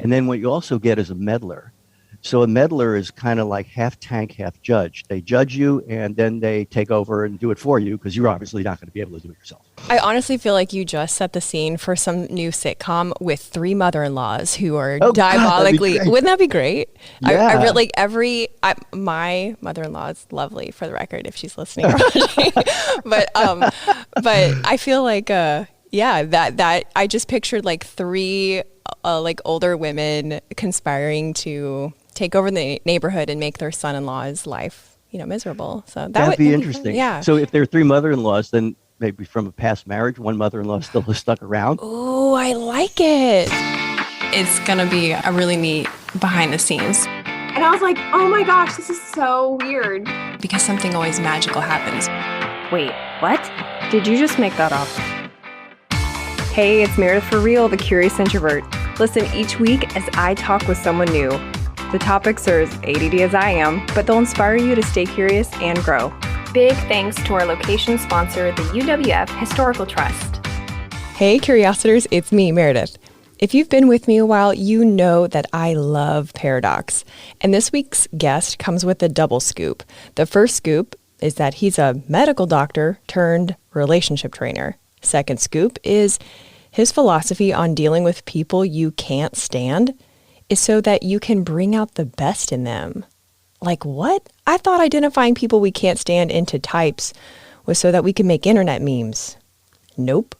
And then what you also get is a meddler. So a meddler is kind of like half tank, half judge. They judge you and then they take over and do it for you because you're obviously not going to be able to do it yourself. I honestly feel like you just set the scene for some new sitcom with three mother-in-laws who are diabolically. Wouldn't that be great? Yeah. I really my mother-in-law is lovely, for the record, if she's listening or watching. but I feel like that I just pictured like three like older women conspiring to take over the neighborhood and make their son-in-law's life, miserable. So that'd be interesting. Yeah. So if there are three mother-in-laws, then maybe from a past marriage, one mother-in-law still has stuck around. Oh, I like it. It's going to be a really neat behind the scenes. And I was like, oh my gosh, this is so weird. Because something always magical happens. Wait, what? Did you just make that up? Hey, it's Meredith for Real, the Curious Introvert. Listen each week as I talk with someone new. The topics are as ADD as I am, but they'll inspire you to stay curious and grow. Big thanks to our location sponsor, the UWF Historical Trust. Hey, Curiositors, it's me, Meredith. If you've been with me a while, you know that I love paradox. And this week's guest comes with a double scoop. The first scoop is that he's a medical doctor turned relationship trainer. Second scoop is his philosophy on dealing with people you can't stand is so that you can bring out the best in them. Like what? I thought identifying people we can't stand into types was so that we can make internet memes. Nope.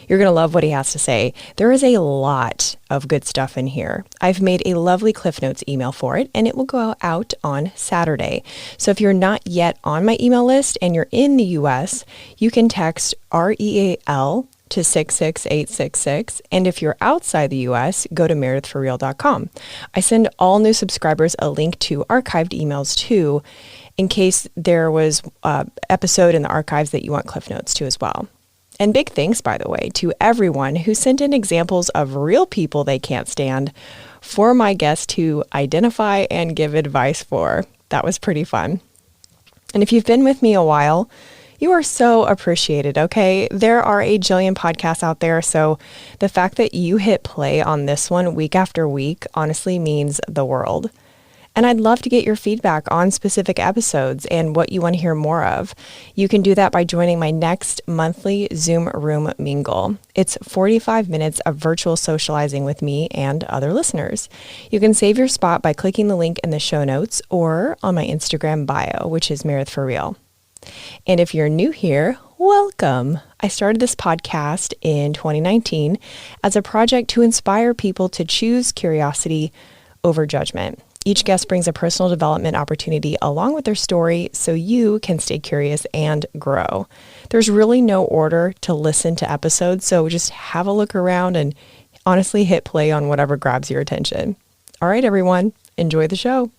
You're going to love what he has to say. There is a lot of good stuff in here. I've made a lovely Cliff Notes email for it, and it will go out on Saturday. So if you're not yet on my email list and you're in the U.S., you can text REAL to 66866. And if you're outside the U.S., go to meredithforreal.com. I send all new subscribers a link to archived emails too, in case there was an episode in the archives that you want Cliff Notes to as well. And big thanks, by the way, to everyone who sent in examples of real people they can't stand for my guests to identify and give advice for. That was pretty fun. And if you've been with me a while, you are so appreciated, okay? There are a jillion podcasts out there, so the fact that you hit play on this one week after week honestly means the world. And I'd love to get your feedback on specific episodes and what you want to hear more of. You can do that by joining my next monthly Zoom Room Mingle. It's 45 minutes of virtual socializing with me and other listeners. You can save your spot by clicking the link in the show notes or on my Instagram bio, which is Meredith for Real. And if you're new here, welcome. I started this podcast in 2019 as a project to inspire people to choose curiosity over judgment. Each guest brings a personal development opportunity along with their story so you can stay curious and grow. There's really no order to listen to episodes, so just have a look around and honestly hit play on whatever grabs your attention. All right, everyone, enjoy the show.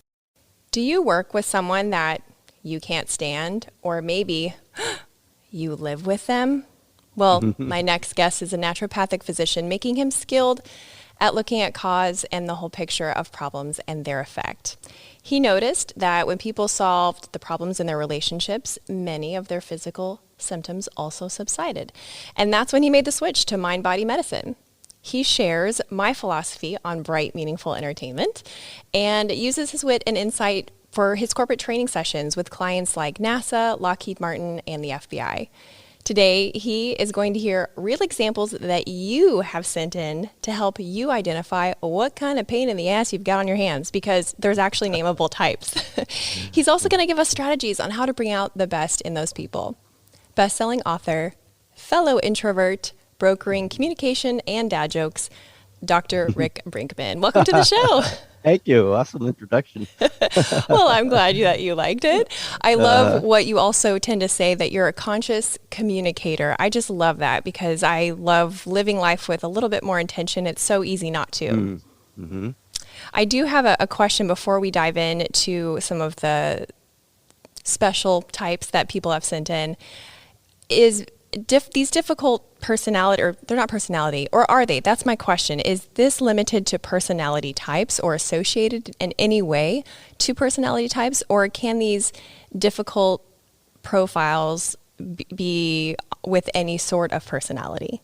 Do you work with someone that you can't stand, or maybe you live with them? Well, my next guest is a naturopathic physician, making him skilled at looking at cause and the whole picture of problems and their effect. He noticed that when people solved the problems in their relationships, many of their physical symptoms also subsided. And that's when he made the switch to mind-body medicine. He shares my philosophy on bright, meaningful entertainment and uses his wit and insight for his corporate training sessions with clients like NASA, Lockheed Martin, and the FBI. Today, he is going to hear real examples that you have sent in to help you identify what kind of pain in the ass you've got on your hands, because there's actually nameable types. He's also going to give us strategies on how to bring out the best in those people. Best-selling author, fellow introvert, brokering communication and dad jokes, Dr. Rick Brinkman. Welcome to the show. Thank you. Awesome introduction. Well, I'm glad that you liked it. I love what you also tend to say, that you're a conscious communicator. I just love that because I love living life with a little bit more intention. It's so easy not to. Mm-hmm. I do have a question before we dive into some of the special types that people have sent in. Is these difficult personality, or they're not personality, or are they? That's my question. Is this limited to personality types or associated in any way to personality types, or can these difficult profiles be with any sort of personality?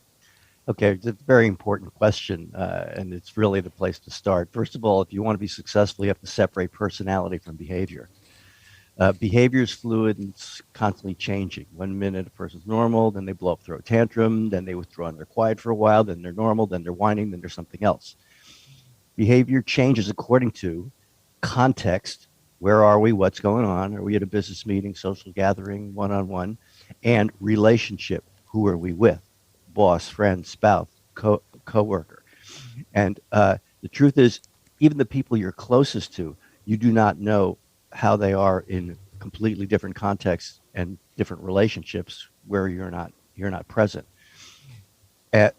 Okay, it's a very important question, and it's really the place to start. First of all, if you want to be successful, you have to separate personality from behavior. Behavior is fluid and it's constantly changing. One minute a person's normal, then they blow up, throw a tantrum, then they withdraw and they're quiet for a while, then they're normal, then they're whining, then there's something else. Behavior changes according to context. Where are we? What's going on? Are we at a business meeting, social gathering, one-on-one? And relationship. Who are we with? Boss, friend, spouse, co-worker. And the truth is, even the people you're closest to, you do not know how they are in completely different contexts and different relationships where you're not present.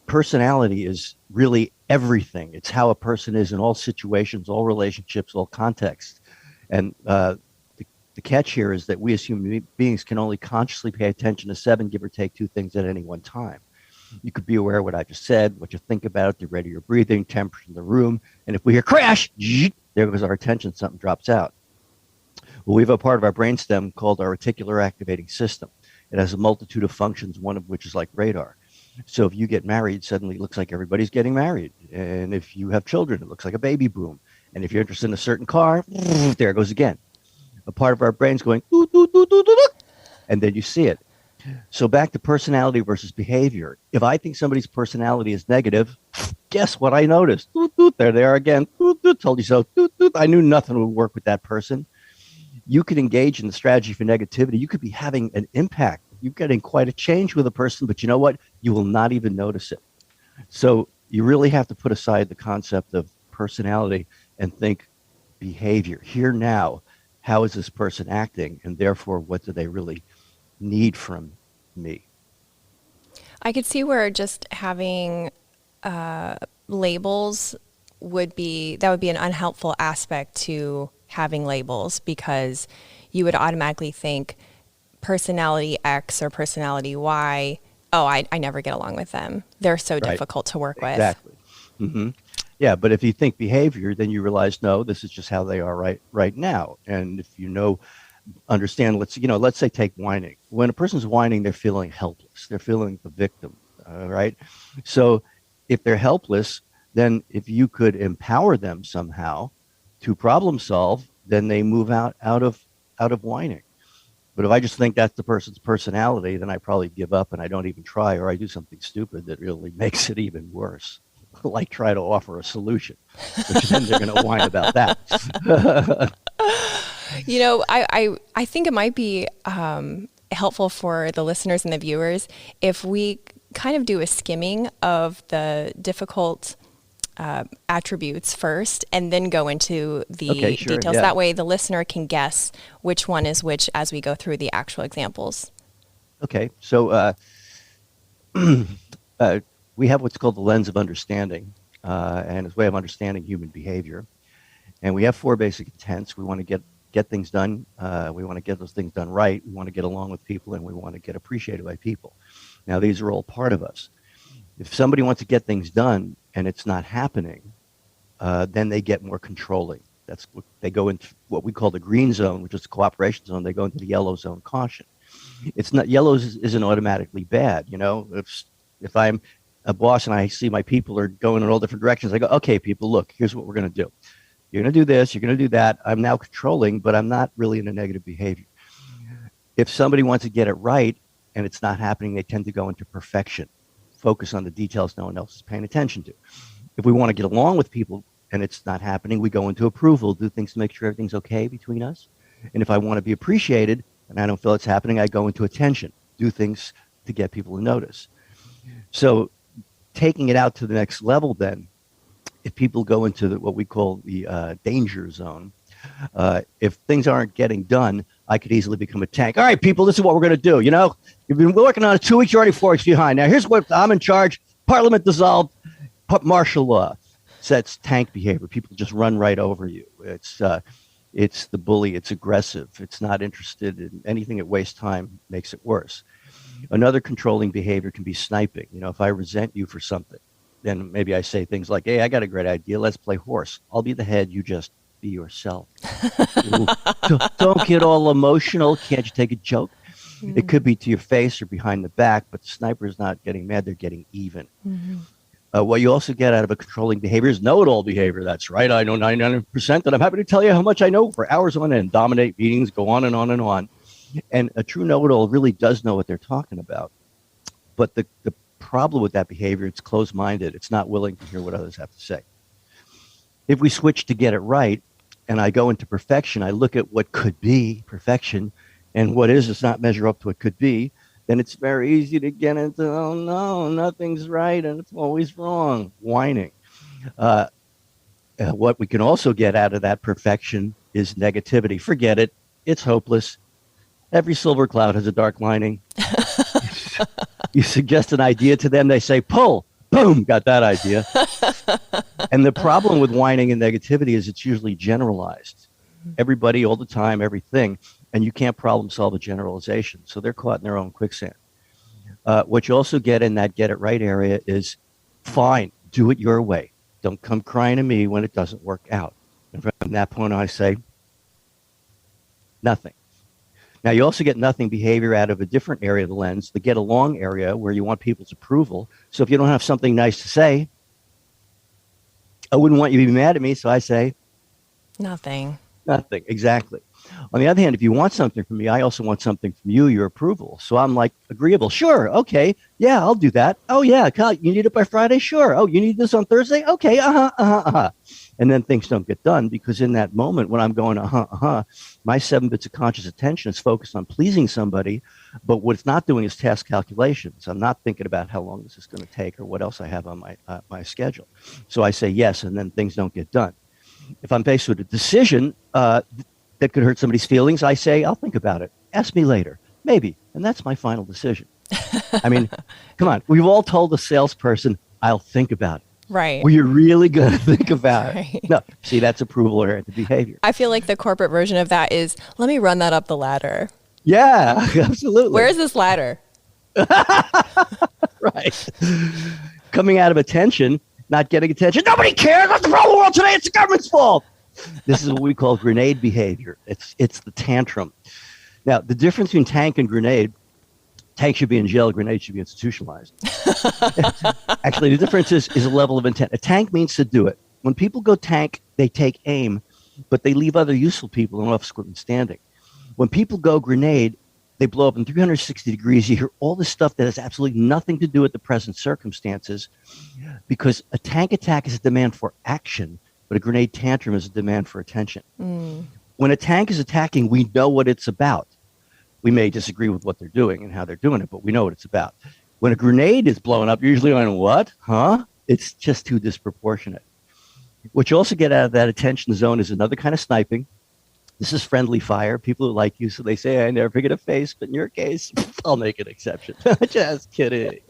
Personality is really everything. It's how a person is in all situations, all relationships, all contexts. And the catch here is that we as human beings can only consciously pay attention to 7, give or take, 2 things at any one time. You could be aware of what I just said, what you think about, the rate of your breathing, temperature in the room. And if we hear crash, there goes our attention, something drops out. Well, we have a part of our brainstem called our reticular activating system. It has a multitude of functions, one of which is like radar. So if you get married, suddenly it looks like everybody's getting married. And if you have children, it looks like a baby boom. And if you're interested in a certain car, there it goes again. A part of our brain's going, doo, doo, doo, doo, doo, doo, and then you see it. So back to personality versus behavior. If I think somebody's personality is negative, guess what I noticed? Doot, doot, there they are again. Doot, doot, told you so. Doot, doot. I knew nothing would work with that person. You could engage in the strategy for negativity. You could be having an impact. You're getting quite a change with a person, but you know what? You will not even notice it. So you really have to put aside the concept of personality and think behavior. Here now, how is this person acting? And therefore, what do they really need from me? I could see where just having labels would be an unhelpful aspect to having labels, because you would automatically think personality X or personality Y, oh, I never get along with them. They're so difficult to work with. Exactly. Mm-hmm. Yeah, but if you think behavior, then you realize, no, this is just how they are right now. And if you understand, let's say take whining. When a person's whining, they're feeling helpless. They're feeling the victim, right? So if they're helpless, then if you could empower them somehow to problem solve, then they move out of whining. But if I just think that's the person's personality, then I probably give up and I don't even try, or I do something stupid that really makes it even worse. Like try to offer a solution, which then they're going to whine about that. I think it might be helpful for the listeners and the viewers if we kind of do a skimming of the difficult attributes first and then go into the details. Yeah. That way the listener can guess which one is which as we go through the actual examples. Okay. So we have what's called the lens of understanding, and it's a way of understanding human behavior. And we have 4 basic intents. We want to get things done. We want to get those things done right. We want to get along with people, and we want to get appreciated by people. Now, these are all part of us. If somebody wants to get things done and it's not happening, then they get more controlling. They go into what we call the green zone, which is the cooperation zone. They go into the yellow zone, caution. It's not yellow isn't automatically bad. If I'm a boss and I see my people are going in all different directions, I go, okay, people, look, here's what we're going to do. You're going to do this. You're going to do that. I'm now controlling, but I'm not really in a negative behavior. If somebody wants to get it right and it's not happening, they tend to go into perfection, focus on the details no one else is paying attention to. If we want to get along with people and it's not happening, we go into approval, do things to make sure everything's okay between us. And if I want to be appreciated and I don't feel it's happening, I go into attention, do things to get people to notice. So taking it out to the next level then, if people go into what we call the danger zone, if things aren't getting done, I could easily become a tank. All right, people, this is what we're going to do. You've been working on it 2 weeks, you're already 4 weeks behind. Now, here's what I'm in charge. Parliament dissolved, martial law. So that's tank behavior. People just run right over you. It's the bully. It's aggressive. It's not interested in anything that wastes time, makes it worse. Another controlling behavior can be sniping. If I resent you for something, then maybe I say things like, hey, I got a great idea. Let's play horse. I'll be the head. You just be yourself. Don't get all emotional. Can't you take a joke? It could be to your face or behind the back, but the sniper is not getting mad. They're getting even. What you also get out of a controlling behavior is know-it-all behavior. That's right. I know 99%, and I'm happy to tell you how much I know for hours on end. Dominate meetings, go on and on and on. And a true know-it-all really does know what they're talking about. But the problem with that behavior, it's closed-minded. It's not willing to hear what others have to say. If we switch to get it right, and I go into perfection, I look at what could be perfection, and what is does not measure up to what could be, then it's very easy to get into, oh no, nothing's right and it's always wrong, whining. What we can also get out of that perfection is negativity. Forget it. It's hopeless. Every silver cloud has a dark lining. You suggest an idea to them, they say, pull, boom, got that idea. And the problem with whining and negativity is it's usually generalized. Everybody, all the time, everything. And you can't problem solve a generalization. So they're caught in their own quicksand. What you also get in that get it right area is, fine, do it your way. Don't come crying to me when it doesn't work out. And from that point on, I say, nothing. Now, you also get nothing behavior out of a different area of the lens, the get along area, where you want people's approval. So if you don't have something nice to say, I wouldn't want you to be mad at me, so I say, Nothing. Nothing, exactly. On the other hand, if you want something from me, I also want something from you, your approval. So I'm like, agreeable. Sure. Okay. Yeah, I'll do that. Oh, yeah. You need it by Friday? Sure. Oh, you need this on Thursday? Okay. And then things don't get done because in that moment when I'm going, my 7 bits of conscious attention is focused on pleasing somebody. But what it's not doing is task calculations. I'm not thinking about how long this is going to take or what else I have on my schedule. So I say yes, and then things don't get done. If I'm faced with a decision that could hurt somebody's feelings, I say, I'll think about it. Ask me later. Maybe. And that's my final decision. I mean, come on. We've all told the salesperson, I'll think about it. Right. Were you really going to think about Right. it? No. See, that's approval oriented behavior. I feel like the corporate version of that is, let me run that up the ladder. Yeah, absolutely. Where is this ladder? Right. Coming out of attention, not getting attention. Nobody cares. What's the problem with the world today? It's the government's fault. This is what we call grenade behavior. It's the tantrum. Now, the difference between tank and grenade, tank should be in jail, grenade should be institutionalized. Actually, the difference is a level of intent. A tank means to do it. When people go tank, they take aim, but they leave other useful people in office equipment standing. When people go grenade, they blow up in 360 degrees. You hear all this stuff that has absolutely nothing to do with the present circumstances because a tank attack is a demand for action, but a grenade tantrum is a demand for attention. When a tank is attacking, we know what it's about. We may disagree with what they're doing and how they're doing it, but we know what it's about. When a grenade is blowing up, you're usually going, what? Huh? It's just too disproportionate. What you also get out of that attention zone is another kind of sniping. This is friendly fire. People who like you, so they say, I never forget a face, but in your case, I'll make an exception. Just kidding.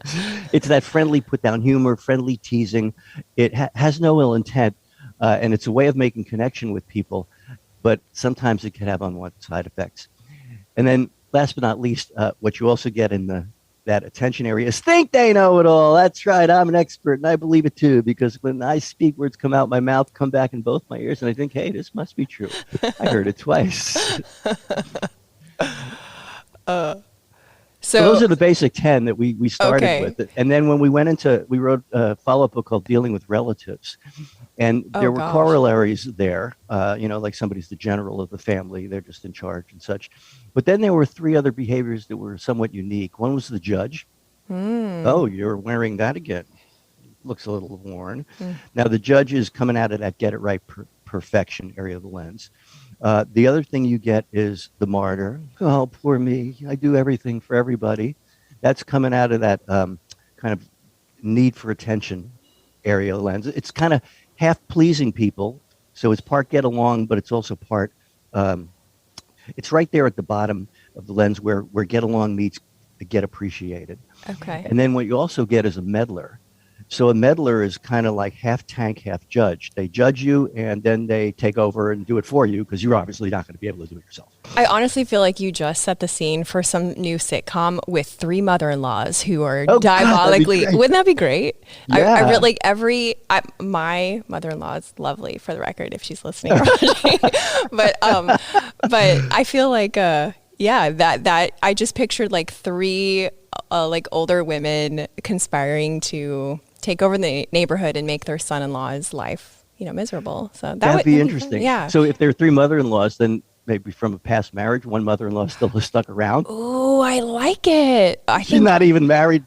It's that friendly put-down humor, friendly teasing. It has no ill intent, and it's a way of making connection with people, but sometimes it can have unwanted side effects. And then last but not least, what you also get in that attention area is think they know it all. That's right. I'm an expert, and I believe it too, because when I speak, words come out my mouth, come back in both my ears, and I think, hey, this must be true. I heard it twice. So those are the basic 10 that we started with. And then when we went into, we wrote a follow-up book called Dealing with Relatives. And there were corollaries there, like somebody's the general of the family. They're just in charge and such. But then there were 3 other behaviors that were somewhat unique. One was the judge. Oh, you're wearing that again. Looks a little worn. Now, the judge is coming out of that get it right perfection area of the lens. The other thing you get is the martyr. Oh, poor me. I do everything for everybody. That's coming out of that kind of need for attention area of the lens. It's kind of half pleasing people. So it's part get along, but it's also part, it's right there at the bottom of the lens where get along meets get appreciated. Okay. And then what you also get is a meddler. So a meddler is kind of like half tank, half judge. They judge you, and then they take over and do it for you because you're obviously not going to be able to do it yourself. I honestly feel like you just set the scene for some new sitcom with 3 mother-in-laws who are diabolically. Wouldn't that be great? Yeah. I really my mother-in-law is lovely, for the record, if she's listening or watching. but I feel like Yeah, that I just pictured like three like older women conspiring to take over the neighborhood and make their son-in-law's life, miserable. So That'd be that'd be fun. interesting. Yeah. So if there are three mother-in-laws, then maybe from a past marriage, one mother-in-law still has stuck around. Oh, I like it. I She's think not even married.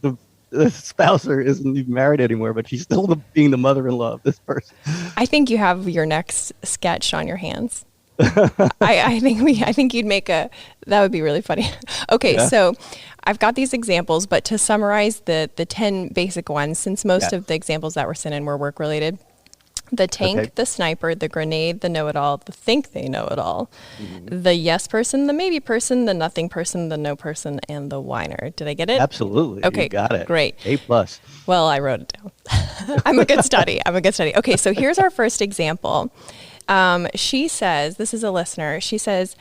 The spouse or isn't even married anymore, but she's still being the mother-in-law of this person. I think you have your next sketch on your hands. I think you'd make that would be really funny. Okay, Yeah. so I've got these examples, but to summarize the 10 basic ones, since most Yeah. of the examples that were sent in were work related. The tank, Okay. the sniper, the grenade, the know-it-all, the think they know-it-all, Mhm. the yes person, the maybe person, the nothing person, the no person, and the whiner. Did I get it? Absolutely. You Okay, got it. great. A plus. Well, I wrote it down. I'm a good study. Okay, so here's our first example. She says, this is a listener, she says,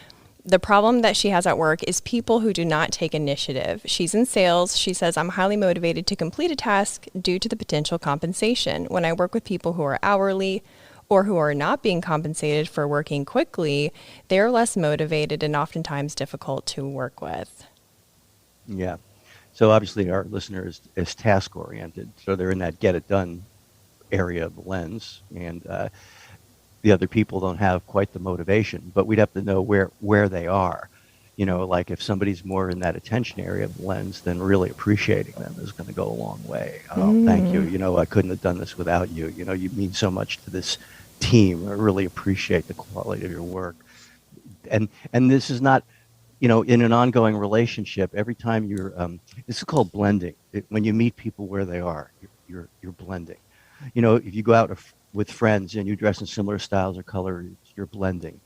the problem that she has at work is people who do not take initiative. She's in sales. She says, I'm highly motivated to complete a task due to the potential compensation. When I work with people who are hourly or who are not being compensated for working quickly, they are less motivated and oftentimes difficult to work with. Yeah. So obviously our listener is task oriented. So they're in that get it done area of the lens. And the other people don't have quite the motivation, but we'd have to know where they are. Like if somebody's more in that attention area of the lens, then really appreciating them is going to go a long way. Oh, thank you. I couldn't have done this without you. You mean so much to this team. I really appreciate the quality of your work. And this is not, in an ongoing relationship, every time this is called blending. When you meet people where they are, you're blending. If you go out with friends and you dress in similar styles or colors, you're blending.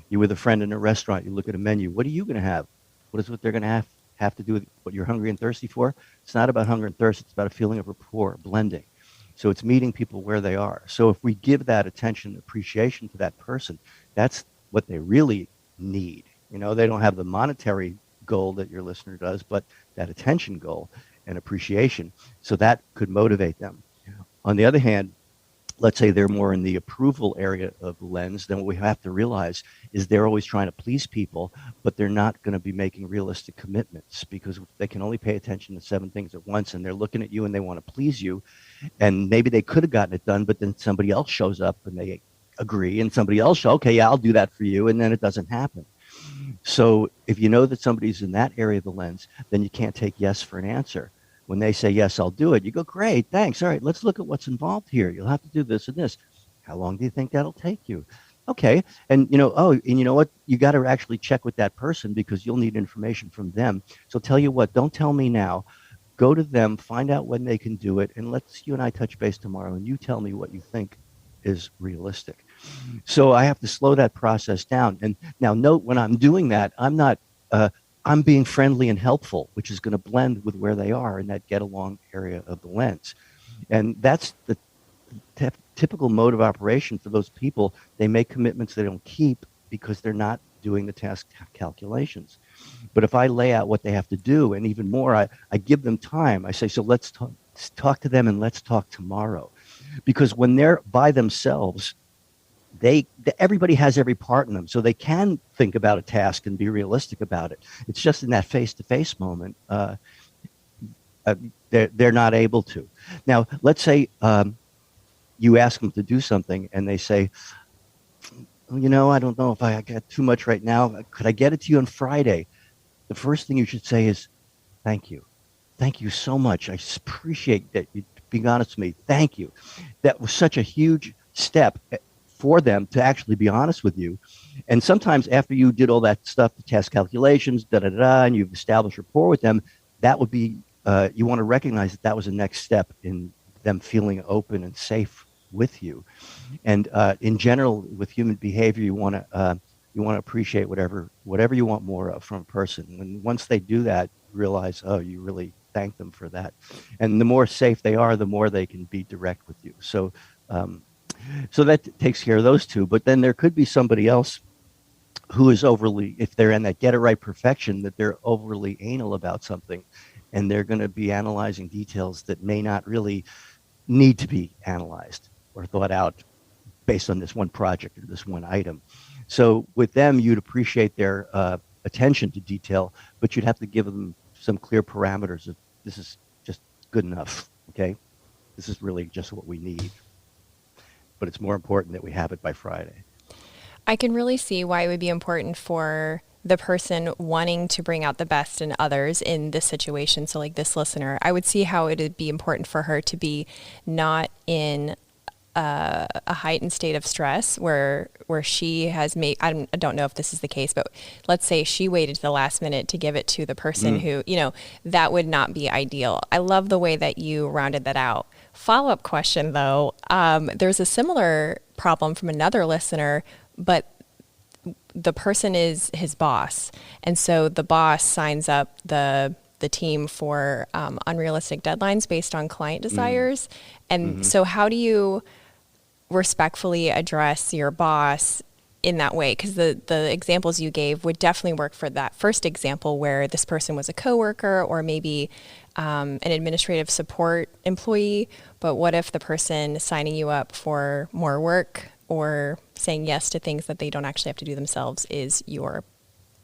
You're with a friend in a restaurant, you look at a menu. What are you going to have? What they're going to have to do with what you're hungry and thirsty for? It's not about hunger and thirst. It's about a feeling of rapport, blending. So it's meeting people where they are. So if we give that attention, appreciation to that person, that's what they really need. They don't have the monetary goal that your listener does, but that attention goal and appreciation. So that could motivate them. On the other hand, let's say they're more in the approval area of the lens, then what we have to realize is they're always trying to please people, but they're not going to be making realistic commitments because they can only pay attention to 7 things at once, and they're looking at you and they want to please you. And maybe they could have gotten it done, but then somebody else shows up and they agree, and somebody else, okay, yeah, I'll do that for you, and then it doesn't happen. So if you know that somebody's in that area of the lens, then you can't take yes for an answer. When they say, yes, I'll do it, you go, great, thanks. All right, let's look at what's involved here. You'll have to do this and this. How long do you think that'll take you? Okay. And, and you know what? You got to actually check with that person because you'll need information from them. So tell you what, don't tell me now. Go to them, find out when they can do it, and let's you and I touch base tomorrow, and you tell me what you think is realistic. So I have to slow that process down. And now note when I'm doing that, I'm being friendly and helpful, which is going to blend with where they are in that get along area of the lens. And that's the typical mode of operation for those people. They make commitments they don't keep because they're not doing the task calculations. But if I lay out what they have to do, and even more, I give them time. I say, so let's talk to them and let's talk tomorrow. Because when they're by themselves, everybody has every part in them, so they can think about a task and be realistic about it. It's just in that face-to-face moment, they're not able to. Now, let's say you ask them to do something, and they say, I don't know if I got too much right now. Could I get it to you on Friday? The first thing you should say is, thank you. Thank you so much. I appreciate that you being honest with me. Thank you. That was such a huge step for them to actually be honest with you. And sometimes after you did all that stuff, the task calculations, and you've established rapport with them, that would be, you want to recognize that was the next step in them feeling open and safe with you. And in general, with human behavior, you want to appreciate whatever you want more of from a person. And once they do that, realize, oh, you really thank them for that. And the more safe they are, the more they can be direct with you. So that takes care of those two. But then there could be somebody else who is overly, if they're in that get it right perfection, that they're overly anal about something, and they're going to be analyzing details that may not really need to be analyzed or thought out based on this one project or this one item. So with them, you'd appreciate their attention to detail, but you'd have to give them some clear parameters of this is just good enough, okay? This is really just what we need. But it's more important that we have it by Friday. I can really see why it would be important for the person wanting to bring out the best in others in this situation. So like this listener, I would see how it would be important for her to be not in a heightened state of stress where she has made, I don't know if this is the case, but let's say she waited to the last minute to give it to the person who, that would not be ideal. I love the way that you rounded that out. Follow-up question though, there's a similar problem from another listener, but the person is his boss. And so the boss signs up the team for unrealistic deadlines based on client desires. And so how do you respectfully address your boss in that way? Because the examples you gave would definitely work for that first example where this person was a coworker or maybe an administrative support employee. But what if the person signing you up for more work or saying yes to things that they don't actually have to do themselves is your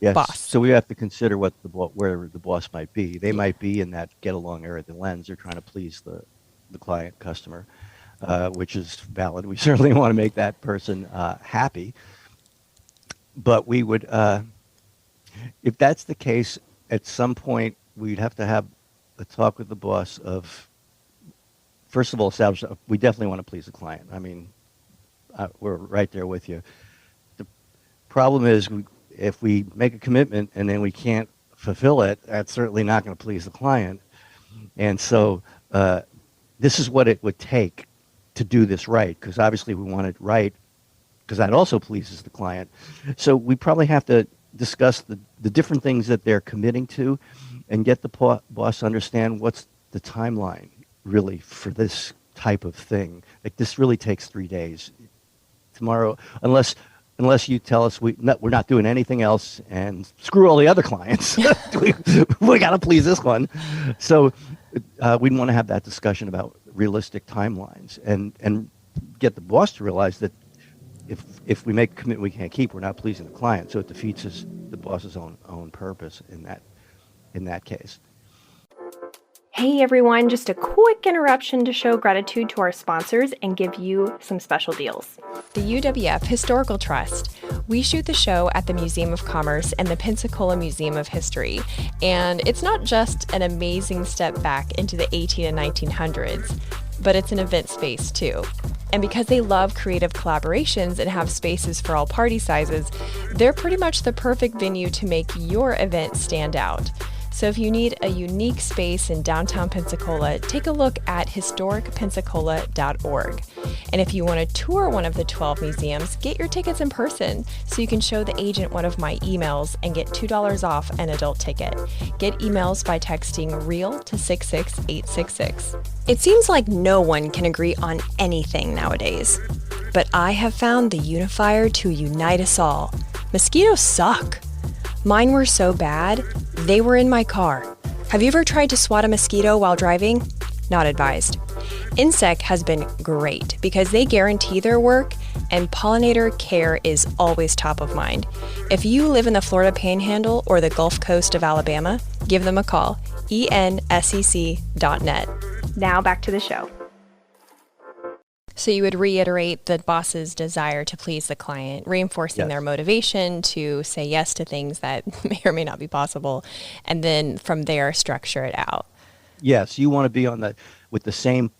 boss? So we have to consider where the boss might be. They might be in that get along area of the lens. They're trying to please the client customer, which is valid. We certainly want to make that person happy. But we would, if that's the case, at some point we'd have to have a talk with the boss of, first of all, establish we definitely want to please the client. I mean, we're right there with you. The problem is if we make a commitment and then we can't fulfill it, that's certainly not going to please the client. And so this is what it would take to do this right, because obviously we want it right, because that also pleases the client. So we probably have to discuss the different things that they're committing to and get the boss to understand what's the timeline really for this type of thing. Like this really takes 3 days. Tomorrow, unless you tell us we're not doing anything else and screw all the other clients, we got to please this one. So we'd want to have that discussion about realistic timelines and get the boss to realize that if we make a commitment we can't keep, we're not pleasing the client. So it defeats the boss's own purpose in that case. Hey everyone, just a quick interruption to show gratitude to our sponsors and give you some special deals. The UWF Historical Trust. We shoot the show at the Museum of Commerce and the Pensacola Museum of History. And it's not just an amazing step back into the 18 and 1900s, but it's an event space too. And because they love creative collaborations and have spaces for all party sizes, they're pretty much the perfect venue to make your event stand out. So if you need a unique space in downtown Pensacola, take a look at historicpensacola.org. And if you want to tour one of the 12 museums, get your tickets in person so you can show the agent one of my emails and get $2 off an adult ticket. Get emails by texting REAL to 66866. It seems like no one can agree on anything nowadays. But I have found the unifier to unite us all. Mosquitoes suck. Mine were so bad, they were in my car. Have you ever tried to swat a mosquito while driving? Not advised. Insect has been great because they guarantee their work and pollinator care is always top of mind. If you live in the Florida Panhandle or the Gulf Coast of Alabama, give them a call, ensec.net. Now back to the show. So you would reiterate the boss's desire to please the client, reinforcing their motivation to say yes to things that may or may not be possible, and then from there structure it out. Yes, you want to be with the same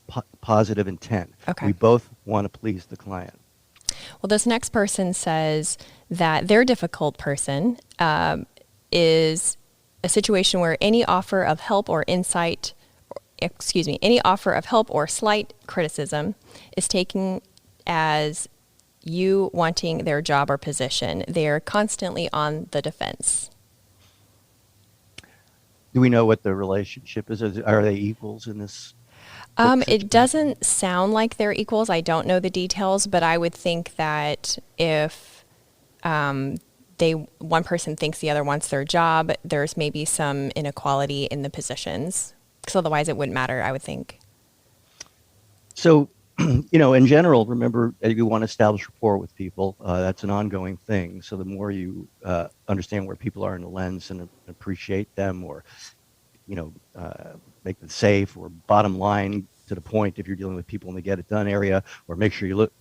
positive intent. Okay. We both want to please the client. Well, this next person says that their difficult person is a situation where any offer of help or slight criticism is taken as you wanting their job or position. They're constantly on the defense. Do we know what the relationship is? Are they equals in this? It doesn't sound like they're equals. I don't know the details, but I would think that if one person thinks the other wants their job, there's maybe some inequality in the positions. Because otherwise it wouldn't matter, I would think. So In general, remember you want to establish rapport with people. That's an ongoing thing. So the more you understand where people are in the lens and appreciate them, or make them safe, or bottom line to the point if you're dealing with people in the get it done area, or make sure you look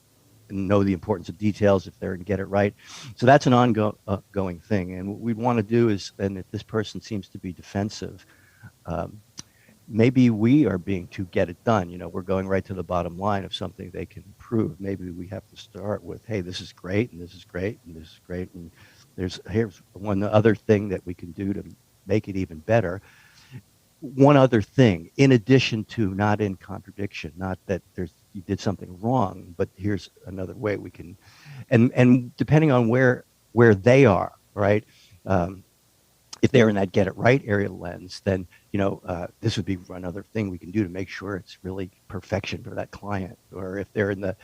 and know the importance of details if they're and get it right. So that's an ongoing thing. And what we'd want to do is, and if this person seems to be defensive, um, maybe we are being too get it done. We're going right to the bottom line of something they can improve. Maybe we have to start with, hey, this is great, and this is great, and this is great, and here's one other thing that we can do to make it even better. One other thing, in addition to, not in contradiction, not that you did something wrong, but here's another way we can, and depending on where they are, right? If they're in that get it right area lens, then this would be another thing we can do to make sure it's really perfection for that client. Or if they're in the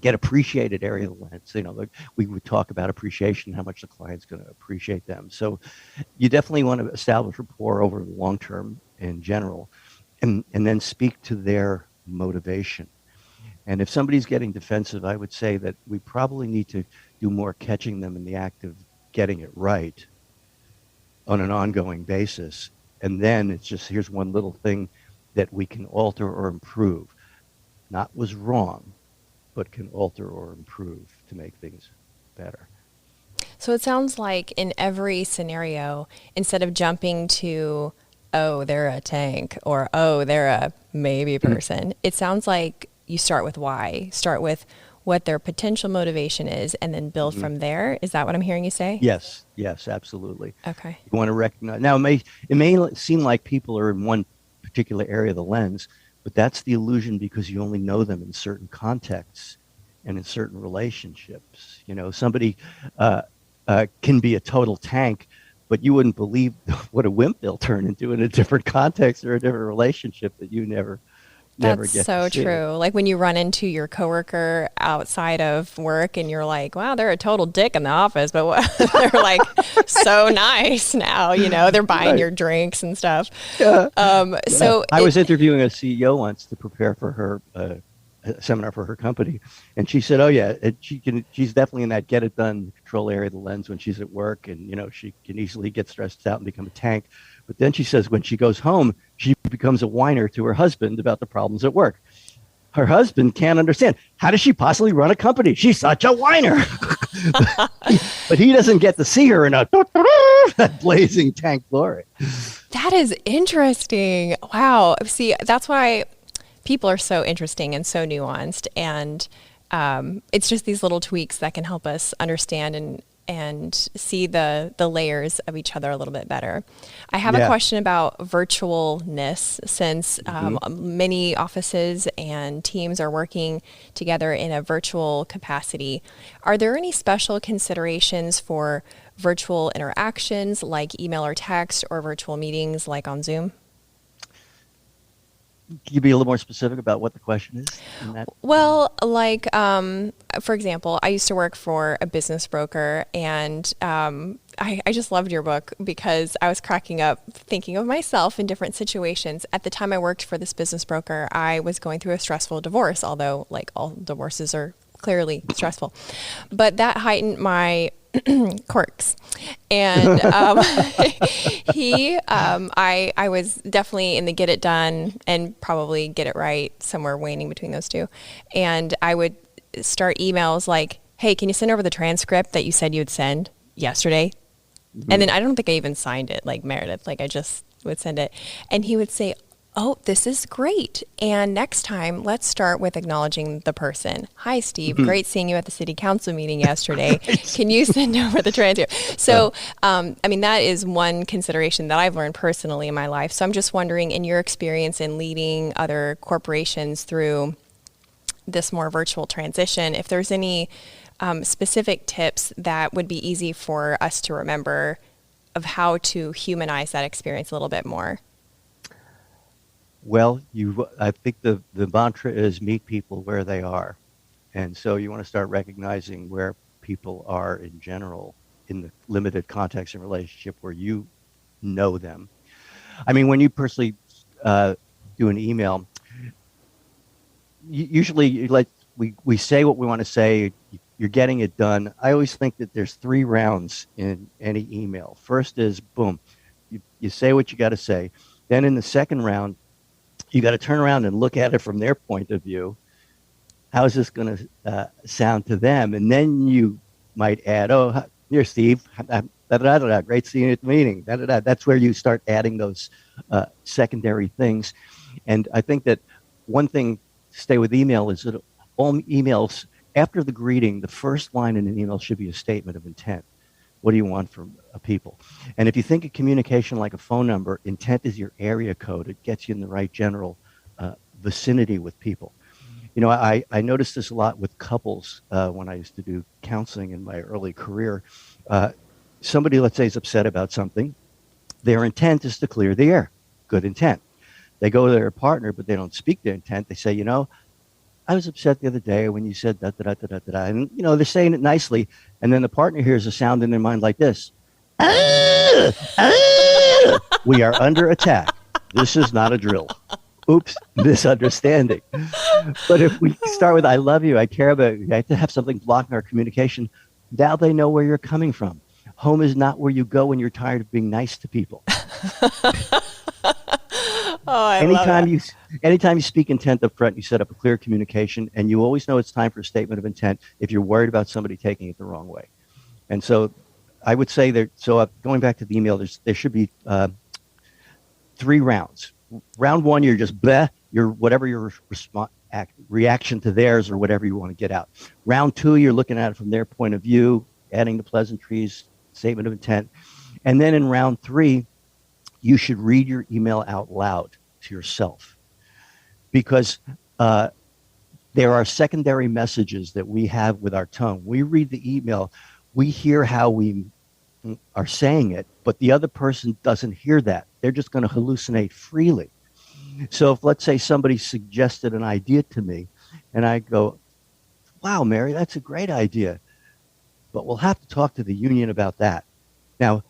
get appreciated area lens, we would talk about appreciation, how much the client's going to appreciate them. So you definitely want to establish rapport over the long term in general, and then speak to their motivation. And if somebody's getting defensive, I would say that we probably need to do more catching them in the act of getting it right on an ongoing basis. And then it's just, here's one little thing that we can alter or improve. Not was wrong, but can alter or improve to make things better. So it sounds like in every scenario, instead of jumping to, oh, they're a tank, or, oh, they're a maybe person, it sounds like you start with why. Start with what their potential motivation is, and then build from there. Is that what I'm hearing you say? Yes, absolutely. Okay. You want to recognize. Now, it may seem like people are in one particular area of the lens, but that's the illusion because you only know them in certain contexts and in certain relationships. Somebody can be a total tank, but you wouldn't believe what a wimp they'll turn into in a different context or a different relationship that you never That's get so to see. true. Like when you run into your coworker outside of work and you're like, wow, they're a total dick in the office, but they're like so nice now, they're buying your drinks and stuff. Yeah. So I was interviewing a CEO once to prepare for her a seminar for her company, and she said, "Oh yeah, she's definitely in that get it done control area of the lens when she's at work, and she can easily get stressed out and become a tank." But then she says when she goes home, she becomes a whiner to her husband about the problems at work. Her husband can't understand. How does she possibly run a company? She's such a whiner. But he doesn't get to see her in a that blazing tank glory. That is interesting. Wow. See, that's why people are so interesting and so nuanced. And it's just these little tweaks that can help us understand and see the layers of each other a little bit better. I have a question about virtualness, since many offices and teams are working together in a virtual capacity. Are there any special considerations for virtual interactions like email or text, or virtual meetings like on Zoom? Can you be a little more specific about what the question is in that? Well, like, for example, I used to work for a business broker, and I just loved your book because I was cracking up thinking of myself in different situations. At the time I worked for this business broker, I was going through a stressful divorce, although like all divorces are clearly stressful. But that heightened my quirks. And I was definitely in the get it done and probably get it right, somewhere waning between those two. And I would start emails like, hey, can you send over the transcript that you said you would send yesterday? And then I don't think I even signed it like Meredith, like I just would send it. And he would say, oh, this is great. And next time, let's start with acknowledging the person. Hi, Steve. Great seeing you at the city council meeting yesterday. Can you send over the transcript? So, that is one consideration that I've learned personally in my life. So I'm just wondering, in your experience in leading other corporations through this more virtual transition, if there's any specific tips that would be easy for us to remember of how to humanize that experience a little bit more. Well, I think the mantra is meet people where they are. And so you want to start recognizing where people are in general in the limited context and relationship where you know them. I mean, when you personally do an email, usually we say what we want to say. You're getting it done. I always think that there's 3 rounds in any email. First is boom, you say what you got to say. Then in the second round, you got to turn around and look at it from their point of view. How is this going to sound to them? And then you might add, oh, here, Steve, great seeing you at the meeting. That's where you start adding those secondary things. And I think that one thing to stay with email is that all emails, after the greeting, the first line in an email should be a statement of intent. What do you want from people? And if you think of communication like a phone number, intent is your area code. It gets you in the right general vicinity with people. You know, I noticed this a lot with couples when I used to do counseling in my early career. Somebody, let's say, is upset about something. Their intent is to clear the air. Good intent. They go to their partner, but they don't speak their intent. They say, you know, I was upset the other day when you said da da da da da da. And, you know, they're saying it nicely. And then the partner hears a sound in their mind like this. Ah! Ah! We are under attack. This is not a drill. Oops, misunderstanding. But if we start with, I love you, I care about you, I have to have something blocking our communication, now they know where you're coming from. Home is not where you go when you're tired of being nice to people. Anytime you speak intent up front, you set up a clear communication, and you always know it's time for a statement of intent if you're worried about somebody taking it the wrong way. And so I would say that, going back to the email, there should be 3 rounds. Round 1, you're just bleh, whatever your reaction to theirs or whatever you want to get out. Round 2, you're looking at it from their point of view, adding the pleasantries, statement of intent. And then in round 3, you should read your email out loud to yourself, because there are secondary messages that we have with our tongue. We read the email, we hear how we are saying it, but the other person doesn't hear that. They're just going to hallucinate freely. So if, let's say, somebody suggested an idea to me, and I go, wow, Mary, that's a great idea, but we'll have to talk to the union about that. Now,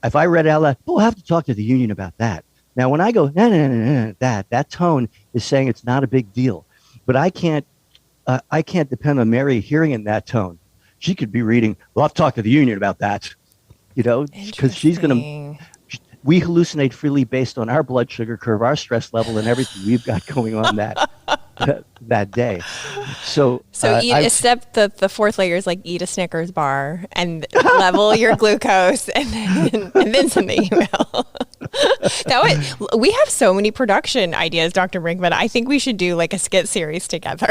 if I read out loud, we'll have to talk to the union about that. Now, when I go, no, that tone is saying it's not a big deal. But I can't depend on Mary hearing in that tone. She could be reading, well, I'll talk to the union about that, you know, because she's going to, we hallucinate freely based on our blood sugar curve, our stress level, and everything we've got going on that day. So the 4th layer is like eat a Snickers bar and level your glucose and then send the email. We have so many production ideas, Dr. Brinkman. I think we should do like a skit series together.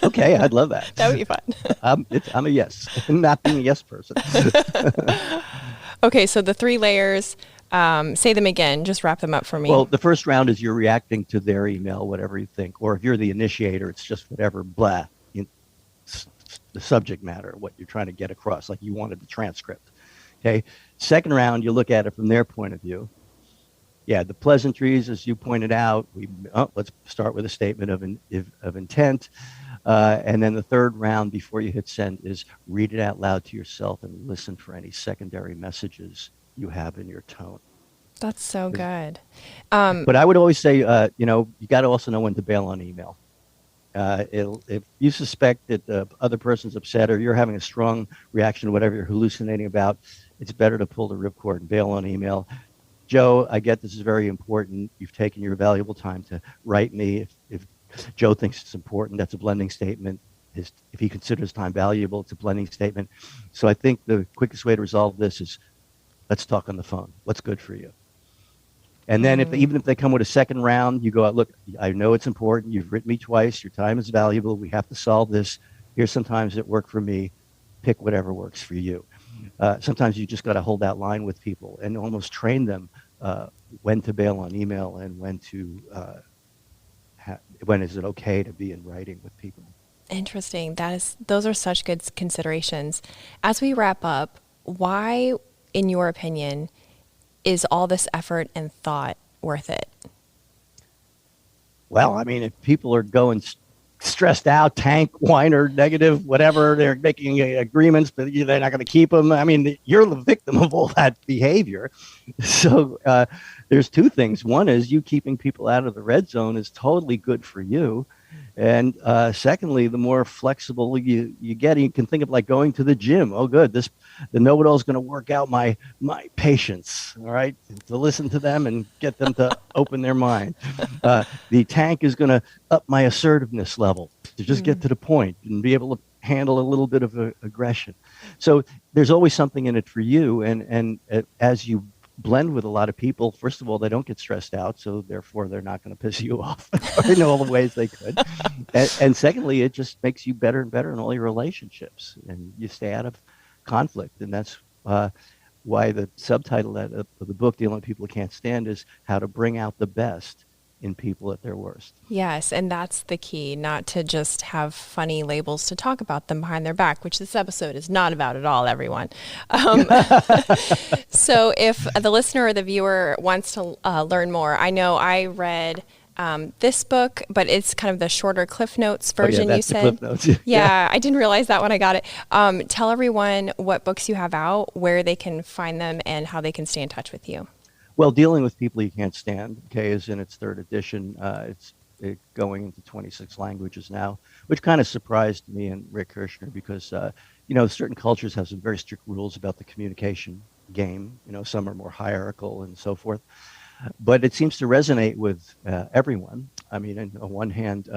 Okay, I'd love that. That would be fun. I'm a yes. I'm not being a yes person. Okay, so the 3 layers, say them again. Just wrap them up for me. Well, the first round is you're reacting to their email, whatever you think. Or if you're the initiator, it's just whatever, blah, the subject matter, what you're trying to get across, like you wanted the transcript. Okay. Second round, you look at it from their point of view. Yeah, the pleasantries, as you pointed out, let's start with a statement of intent. And then the third round before you hit send is read it out loud to yourself and listen for any secondary messages you have in your tone. That's so good. But I would always say, you got to also know when to bail on email. If you suspect that the other person's upset or you're having a strong reaction to whatever you're hallucinating about, it's better to pull the ripcord and bail on email. Joe, I get this is very important. You've taken your valuable time to write me. If Joe thinks it's important, that's a blending statement. If he considers time valuable, it's a blending statement. So I think the quickest way to resolve this is let's talk on the phone. What's good for you? And then even if they come with a second round, you go out, look, I know it's important. You've written me twice. Your time is valuable. We have to solve this. Here's some times that work for me. Pick whatever works for you. Sometimes you just got to hold that line with people and almost train them when to bail on email and when is it okay to be in writing with people. Interesting. Those are such good considerations. As we wrap up, why, in your opinion, is all this effort and thought worth it? Well, I mean, if people are going stressed out, tank, whiner, negative, whatever, they're making agreements, but they're not going to keep them. I mean, you're the victim of all that behavior. So there's 2 things. One is you keeping people out of the red zone is totally good for you. And secondly, the more flexible you get, you can think of like going to the gym. Oh, good, the know-it-all is going to work out my patience. All right, to listen to them and get them to open their mind. The tank is going to up my assertiveness level to just get to the point and be able to handle a little bit of aggression. So there's always something in it for you. And as you blend with a lot of people, first of all, they don't get stressed out, so therefore they're not going to piss you off in all the ways they could. And secondly, it just makes you better and better in all your relationships, and you stay out of conflict. And that's why the subtitle of the book, Dealing with People Who Can't Stand, is how to bring out the best in people at their worst. Yes, and that's the key, not to just have funny labels to talk about them behind their back, which this episode is not about at all, everyone. So if the listener or the viewer wants to learn more, I know I read this book, but it's kind of the shorter Cliff Notes version, you said. The Cliff Notes. Yeah, I didn't realize that when I got it. Tell everyone what books you have out, where they can find them, and how they can stay in touch with you. Well, Dealing with People You Can't Stand, is in its third edition. It's going into 26 languages now, which kind of surprised me and Rick Kirshner because, certain cultures have some very strict rules about the communication game. Some are more hierarchical and so forth. But it seems to resonate with everyone. I mean, on one hand,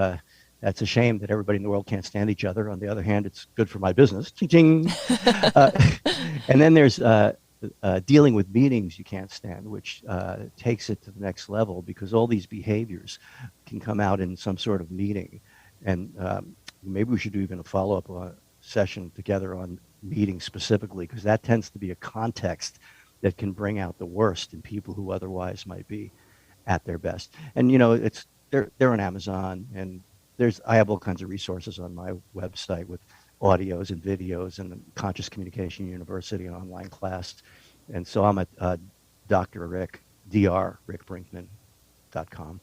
that's a shame that everybody in the world can't stand each other. On the other hand, it's good for my business. Ching-ching. And then there's Dealing with Meetings You Can't Stand, which takes it to the next level because all these behaviors can come out in some sort of meeting. And maybe we should do even a follow-up session together on meetings specifically, because that tends to be a context that can bring out the worst in people who otherwise might be at their best. And, they're on Amazon, and I have all kinds of resources on my website with audios and videos, and the Conscious Communication University online class. And so I'm at Dr. Rick, rickbrinkman.com.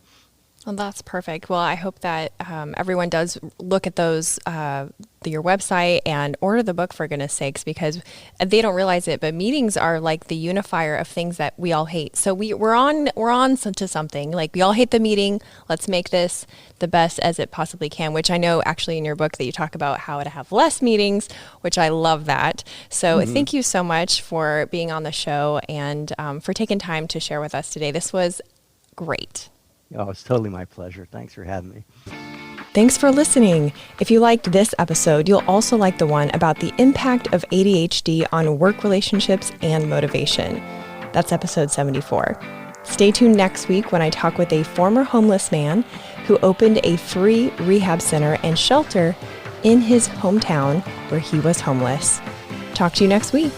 Well, that's perfect. Well, I hope that everyone does look at those, your website, and order the book, for goodness sakes, because they don't realize it, but meetings are like the unifier of things that we all hate. So we're on to something. Like, we all hate the meeting. Let's make this the best as it possibly can, which I know actually in your book that you talk about how to have less meetings, which I love that. So Thank you so much for being on the show and for taking time to share with us today. This was great. Oh, it's totally my pleasure. Thanks for having me. Thanks for listening. If you liked this episode, you'll also like the one about the impact of ADHD on work relationships and motivation. That's episode 74. Stay tuned next week when I talk with a former homeless man who opened a free rehab center and shelter in his hometown where he was homeless. Talk to you next week.